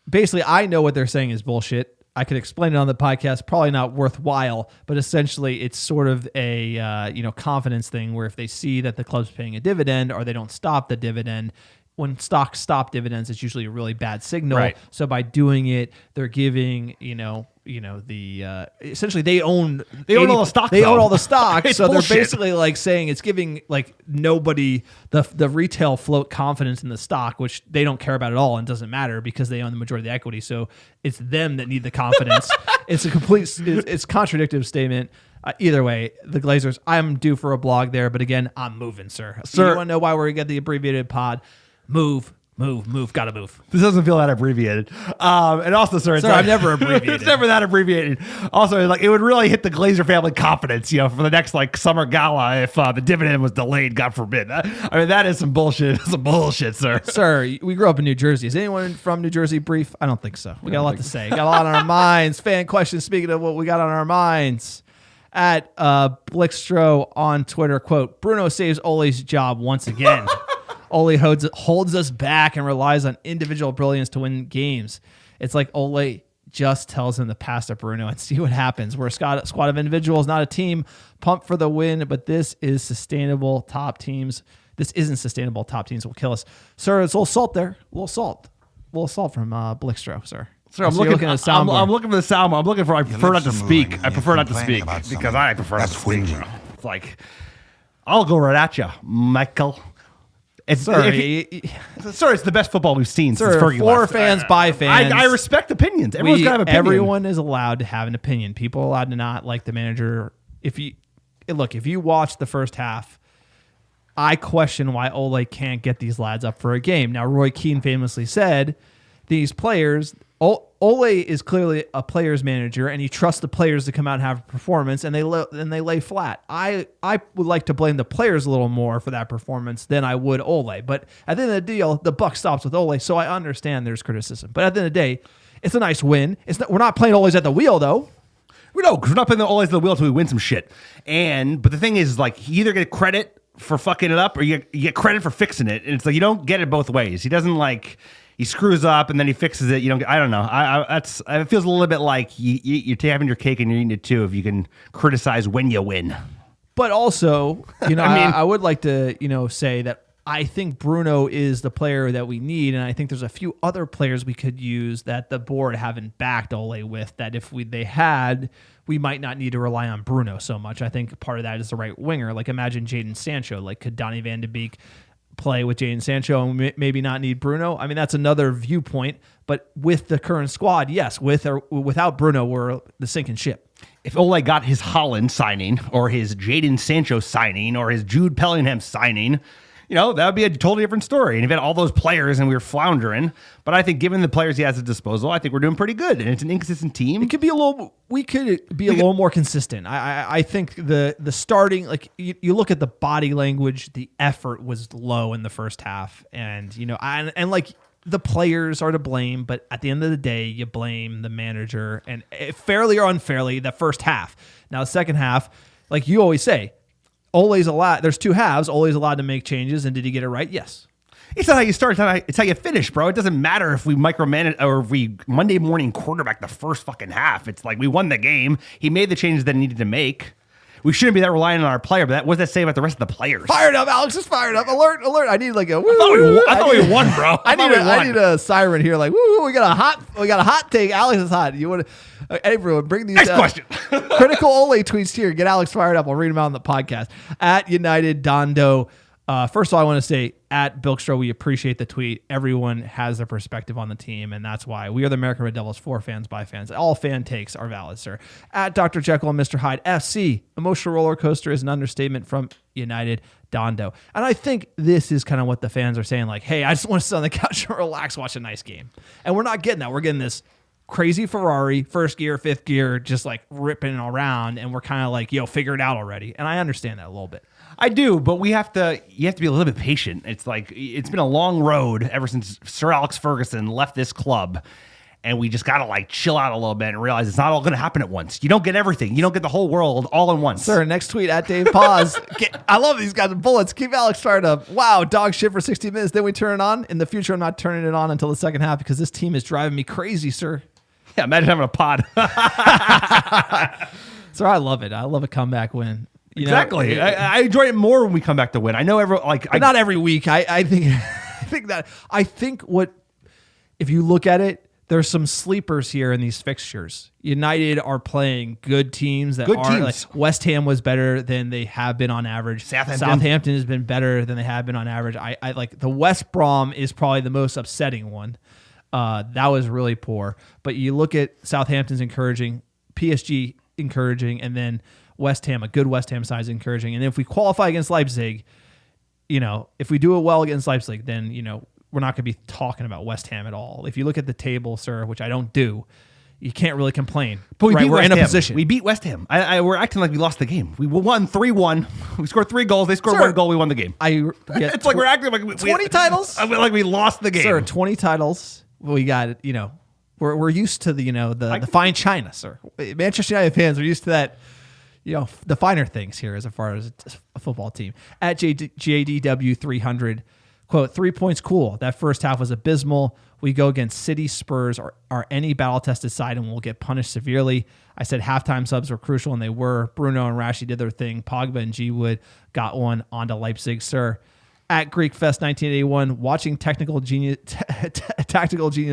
basically, I know what they're saying is bullshit. I could explain it on the podcast, probably not worthwhile, but essentially it's sort of a confidence thing where if they see that the club's paying a dividend or they don't stop the dividend, when stocks stop dividends, it's usually a really bad signal. Right. So by doing it, they're giving, essentially they own all the stock. They own all the stock. It's so bullshit. They're basically saying it's giving nobody the retail float confidence in the stock, which they don't care about at all and doesn't matter because they own the majority of the equity. So it's them that need the confidence. It's a complete, it's contradictive statement. Either way, the Glazers, I'm due for a blog there, but again, I'm moving, sir. You want to know why we get the abbreviated pod? Move, gotta move. This doesn't feel that abbreviated. And also, sir, I'm never abbreviated. It's never that abbreviated. Also, it would really hit the Glazer family confidence, for the next summer gala if the dividend was delayed, God forbid. I mean, that is some bullshit. Some bullshit, sir. Sir, we grew up in New Jersey. Is anyone from New Jersey brief? I don't think so. We got a lot to say. Got a lot on our minds. Fan questions. Speaking of what we got on our minds. At Blickstro on Twitter, quote, Bruno saves Ole's job once again. Ole holds us back and relies on individual brilliance to win games. It's like Ole just tells him to pass to Bruno and see what happens. We're a squad of individuals, not a team. Pumped for the win, but this is sustainable. Top teams. This isn't sustainable. Top teams will kill us. Sir, it's a little salt there. A little salt from Blickstro, sir. Sir, I'm looking at the soundboard. I'm looking for the soundboard. I'm looking for. I prefer not to speak. I prefer not to speak because I prefer not to speak. It's I'll go right at you, Michael. Sorry, it's the best football we've seen since Fergie for left. Fans by fans. I respect opinions. Everyone's got an opinion. Everyone is allowed to have an opinion. People are allowed to not like the manager. If you watch the first half, I question why Ole can't get these lads up for a game. Now, Roy Keane famously said, these players, Ole is clearly a player's manager, and he trusts the players to come out and have a performance, and they lay flat. I would like to blame the players a little more for that performance than I would Ole. But at the end of the deal, the buck stops with Ole, so I understand there's criticism. But at the end of the day, it's a nice win. We're not playing Ole's at the wheel, though. No, because we're not playing the Ole's at the wheel until we win some shit. But the thing is, you either get credit for fucking it up or you get credit for fixing it. And it's you don't get it both ways. He doesn't he screws up and then he fixes it. I don't know. It feels a little bit like you're having your cake and you're eating it too if you can criticize when you win. But also, I would like to, say that I think Bruno is the player that we need, and I think there's a few other players we could use that the board haven't backed Ole with, that if they had, we might not need to rely on Bruno so much. I think part of that is the right winger. Imagine Jadon Sancho. Could Donny van de Beek play with Jadon Sancho and maybe not need Bruno? I mean, that's another viewpoint. But with the current squad, yes. With or without Bruno, we're the sinking ship. If Ole got his Holland signing or his Jadon Sancho signing or his Jude Bellingham signing, that would be a totally different story. And if he had all those players and we were floundering, but I think given the players he has at disposal, I think we're doing pretty good. And it's an inconsistent team. We could be a little more consistent. I think the starting, you look at the body language, the effort was low in the first half, and the players are to blame, but at the end of the day, you blame the manager, and fairly or unfairly, the first half. Now, the second half, like you always say, Ole's allowed. There's two halves. Ole's allowed to make changes, and did he get it right? Yes. It's not how you start. It's how you finish, bro. It doesn't matter if we micromanage or if we Monday morning quarterback the first fucking half. It's we won the game. He made the changes that he needed to make. We shouldn't be that reliant on our player, but what does that say about the rest of the players? Fired up. Alex is fired up. Alert. I need a woo. I thought we won, bro. I need a siren here. Woo, we got a hot take. Alex is hot. You want to, everyone bring these. Next question. Critical Ole tweets here. Get Alex fired up. I'll read them out on the podcast. At United Dondo, First of all, I want to say at Bilkstra, we appreciate the tweet. Everyone has their perspective on the team, and that's why we are the American Red Devils for fans by fans. All fan takes are valid, sir. At Dr. Jekyll and Mr. Hyde FC, emotional roller coaster is an understatement from United Dondo. And I think this is kind of what the fans are saying, like, hey, I just want to sit on the couch and relax, watch a nice game. And we're not getting that. We're getting this crazy Ferrari, first gear, fifth gear, just like ripping around, and we're kind of like, figure it out already. And I understand that a little bit. I do, but you have to be a little bit patient. It's like, it's been a long road ever since Sir Alex Ferguson left this club, and we just got to like chill out a little bit and realize it's not all going to happen at once. You don't get everything. You don't get the whole world all at once. Sir, next tweet at Dave Paz. I love these guys with bullets. Keep Alex fired up. Wow, dog shit for 60 minutes. Then we turn it on. In the future, I'm not turning it on until the second half because this team is driving me crazy, sir. Yeah, imagine having a pod. Sir, I love it. I love a comeback win. Exactly. I enjoy it more when we come back to win. I know not every week. I think if you look at it, there's some sleepers here in these fixtures. United are playing good teams like West Ham was better than they have been on average. Southampton has been better than they have been on average. I like the West Brom is probably the most upsetting one. That was really poor. But you look at Southampton's encouraging, PSG encouraging, and then West Ham, a good West Ham side is encouraging. And if we qualify against Leipzig, if we do it well against Leipzig, then, we're not going to be talking about West Ham at all. If you look at the table, sir, which I don't do, you can't really complain. But we're in a position. We beat West Ham. We're acting like we lost the game. We won 3-1. We scored 3 goals. They scored 1 goal. We won the game. It's like we're acting like 20 titles? Like we lost the game. Sir, 20 titles. We got, we're used to the fine china, sir. Manchester United fans are used to that. The finer things here as far as a football team. At JDW 300, quote, 3 points cool. That first half was abysmal. We go against City, Spurs, or any battle-tested side, and we'll get punished severely. I said halftime subs were crucial, and they were. Bruno and Rashi did their thing. Pogba and G Wood got one onto Leipzig, sir. At Greekfest 1981, watching tactical genius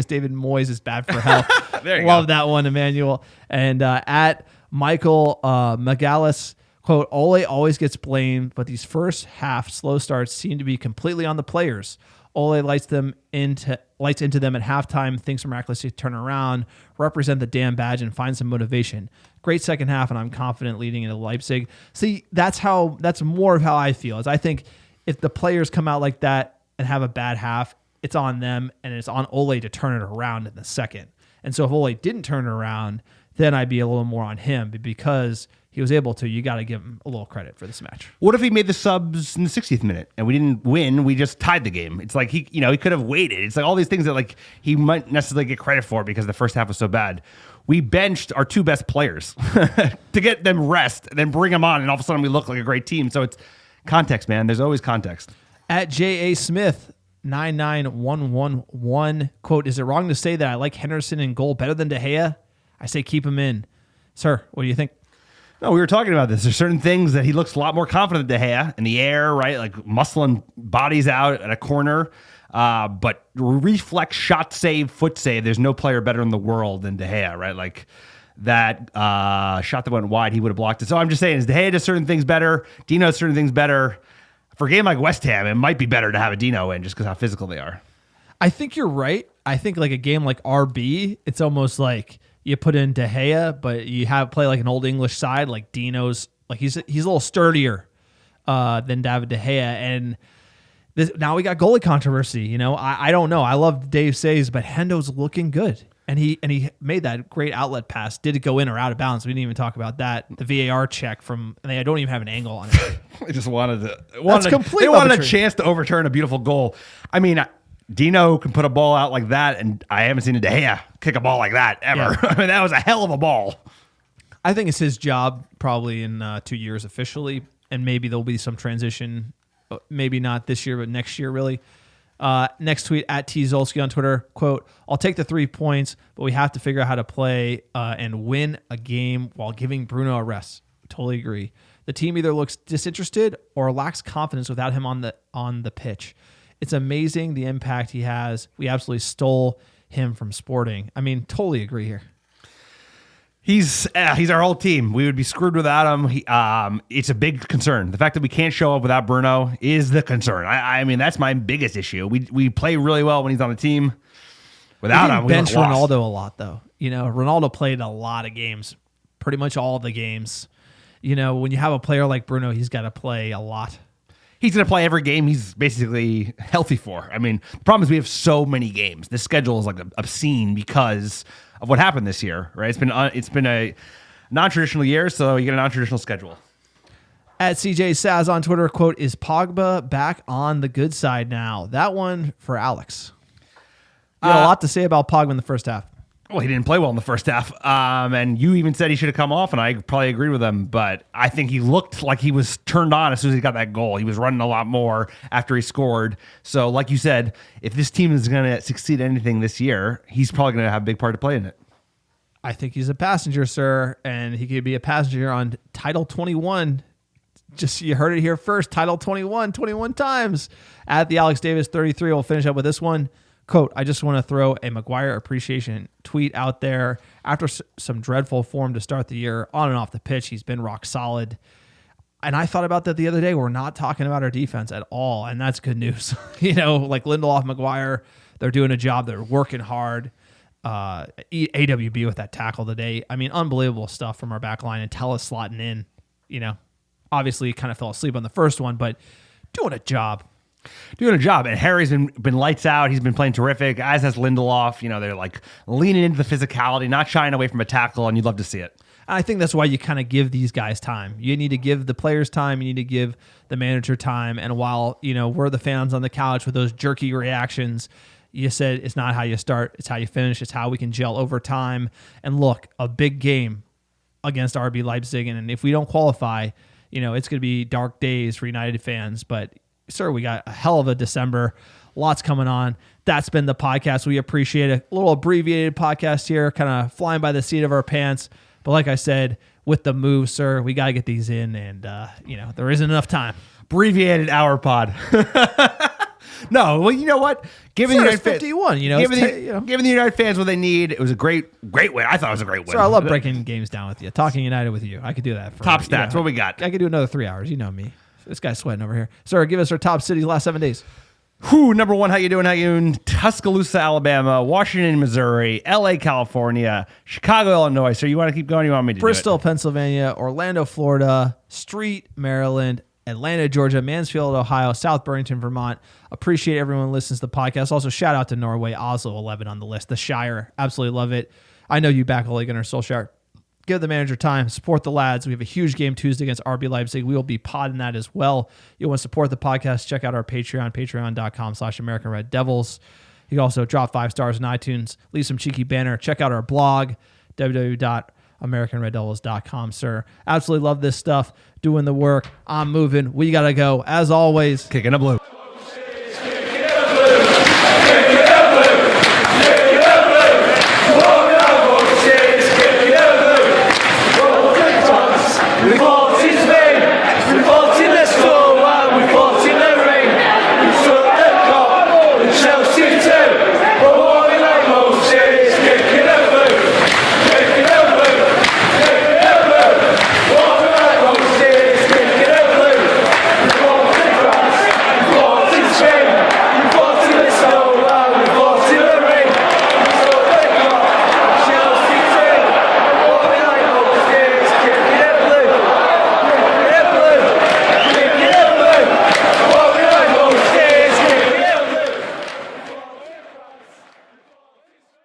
David Moyes is bad for health. Love that one, Emmanuel. And at Michael Magallis, quote, Ole always gets blamed, but these first half slow starts seem to be completely on the players. Ole lights into them at halftime, thinks miraculously turn around, represent the damn badge, and find some motivation. Great second half, and I'm confident leading into Leipzig. See, that's more of how I feel. Is I think if the players come out like that and have a bad half, it's on them, and it's on Ole to turn it around in the second. And so if Ole didn't turn it around, then I'd be a little more on him. But because he was able to, you got to give him a little credit for this match. What if he made the subs in the 60th minute and we didn't win? We just tied the game. It's like he could have waited. It's like all these things that like he might necessarily get credit for because the first half was so bad. We benched our 2 best players to get them rest and then bring them on, and all of a sudden we look like a great team. So it's context, man. There's always context. At J.A. Smith 99111, quote, is it wrong to say that I like Henderson in goal better than De Gea? I say keep him in. Sir, what do you think? No, we were talking about this. There's certain things that he looks a lot more confident than De Gea in the air, right? Like muscling bodies out at a corner. But reflex, shot save, foot save, there's no player better in the world than De Gea, right? Like that shot that went wide, he would have blocked it. So I'm just saying, is De Gea does certain things better? Dino does certain things better. For a game like West Ham, it might be better to have a Dino in just because how physical they are. I think you're right. I think like a game like RB, it's almost like you put in De Gea, but you play like an old English side, like Dino's, like he's a little sturdier than David De Gea. And now we got goalie controversy. I don't know. I love Dave Says, but Hendo's looking good. And he made that great outlet pass. Did it go in or out of bounds? We didn't even talk about that. The VAR check they don't even have an angle on it. They just wanted a chance to overturn a beautiful goal. I mean, Dino can put a ball out like that, and I haven't seen a De Gea kick a ball like that ever. Yeah. I mean, that was a hell of a ball. I think it's his job probably in 2 years officially, and maybe there'll be some transition. Maybe not this year, but next year, really. Next tweet, at T. Zolski on Twitter, quote, I'll take the 3 points, but we have to figure out how to play and win a game while giving Bruno a rest. Totally agree. The team either looks disinterested or lacks confidence without him on the pitch. It's amazing the impact he has. We absolutely stole him from Sporting. I mean, totally agree here. He's our whole team. We would be screwed without him. It's a big concern. The fact that we can't show up without Bruno is the concern. I mean, that's my biggest issue. We play really well when he's on the team. Without him, we bench lost. Ronaldo a lot, though. Ronaldo played a lot of games, pretty much all the games. When you have a player like Bruno, he's got to play a lot. He's going to play every game he's basically healthy for. I mean, the problem is we have so many games. This schedule is like obscene because of what happened this year, right? It's been a non-traditional year, so you get a non-traditional schedule. At CJ Saz on Twitter, quote, is Pogba back on the good side now? That one for Alex. You had a lot to say about Pogba in the first half. Well, he didn't play well in the first half. And you even said he should have come off, and I probably agreed with him. But I think he looked like he was turned on as soon as he got that goal. He was running a lot more after he scored. So, like you said, if this team is going to succeed at anything this year, he's probably going to have a big part to play in it. I think he's a passenger, sir, and he could be a passenger on Title 21. Just you heard it here first. Title 21 times. At the Alex Davis 33, we'll finish up with this one. Quote, I just want to throw a Maguire appreciation tweet out there. After some dreadful form to start the year, on and off the pitch, he's been rock solid. And I thought about that the other day. We're not talking about our defense at all, and that's good news. Like Lindelof, Maguire, they're doing a job. They're working hard. AWB with that tackle today. I mean, unbelievable stuff from our back line, and Tella slotting in. Obviously kind of fell asleep on the first one, but doing a job. And Harry's been lights out. He's been playing terrific, as has Lindelof. They're like leaning into the physicality, not shying away from a tackle, and you'd love to see it. I think that's why you kind of give these guys time. You need to give the players time. You need to give the manager time. And while, we're the fans on the couch with those jerky reactions, you said it's not how you start, it's how you finish. It's how we can gel over time. And look, a big game against RB Leipzig. And if we don't qualify, it's going to be dark days for United fans. But sir, we got a hell of a December. Lots coming on. That's been the podcast. We appreciate a little abbreviated podcast here, kind of flying by the seat of our pants. But like I said, with the move, sir, we got to get these in, and there isn't enough time. Abbreviated hour pod. No, well, you know what? Given the United 51, giving the United fans what they need, it was a great win. I thought it was a great win. Sir, I love breaking games down with you. Talking United with you. I could do that. For top stats. What we got? I could do another 3 hours. You know me. This guy's sweating over here. Sir, give us our top cities last 7 days. Number one, how you doing? Tuscaloosa, Alabama, Washington, Missouri, LA, California, Chicago, Illinois. So you want to keep going? You want me to Bristol, do it? Pennsylvania, Orlando, Florida, Street, Maryland, Atlanta, Georgia, Mansfield, Ohio, South Burlington, Vermont. Appreciate everyone who listens to the podcast. Also, shout out to Norway, Oslo, 11 on the list. The Shire, absolutely love it. I know you back Ole Gunnar Solskjaer. Give the manager time. Support the lads. We have a huge game Tuesday against RB Leipzig. We will be podding that as well. You want to support the podcast, check out our Patreon, patreon.com/AmericanRedDevils. You can also drop 5 stars on iTunes, leave some cheeky banner. Check out our blog, www.americanreddevils.com, sir. Absolutely love this stuff. Doing the work. I'm moving. We got to go. As always, kicking a blue.